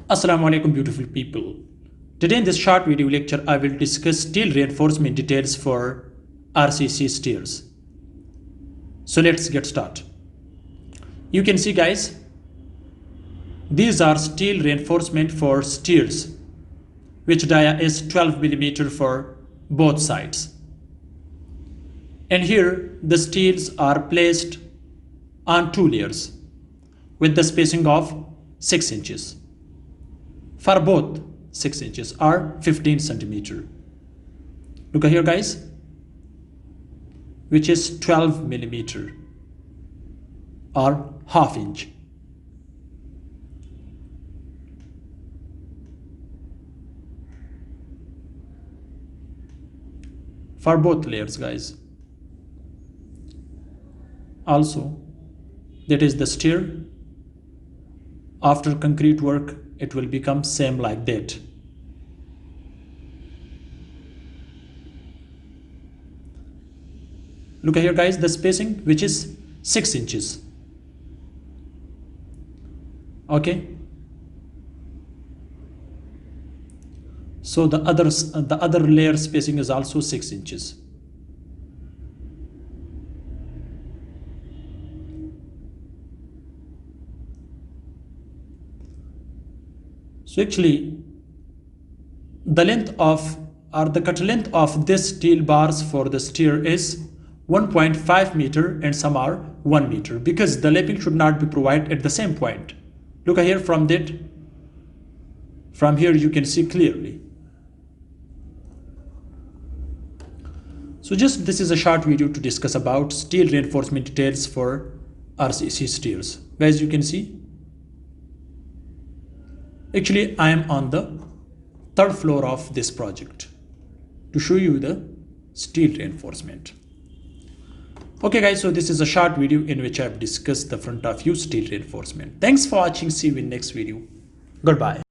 Assalamu alaikum beautiful people. Today in this short video lecture I will discuss steel reinforcement details for RCC stairs. So let's get started. You can see guys, these are steel reinforcement for stairs which dia is 12 mm for both sides. And here the steels are placed on two layers with the spacing of 6 inches. For both 6 inches or 15 centimeter. Look here guys, which is 12 millimeter or half inch. For both layers guys. Also, that is the stair. After concrete work, it will become same like that. Look here guys, the spacing which is 6 inches. Okay. So the other layer spacing is also 6 inches. So actually, the length of or the cut length of this steel bars for the stair is 1.5 meter and some are 1 meter because the lapping should not be provided at the same point. Look here from here you can see clearly. So just this is a short video to discuss about steel reinforcement details for RCC stairs. As you can see, actually, I am on the third floor of this project to show you the steel reinforcement. Okay guys, so this is a short video in which I have discussed the front of view steel reinforcement. Thanks for watching. See you in next video. Goodbye.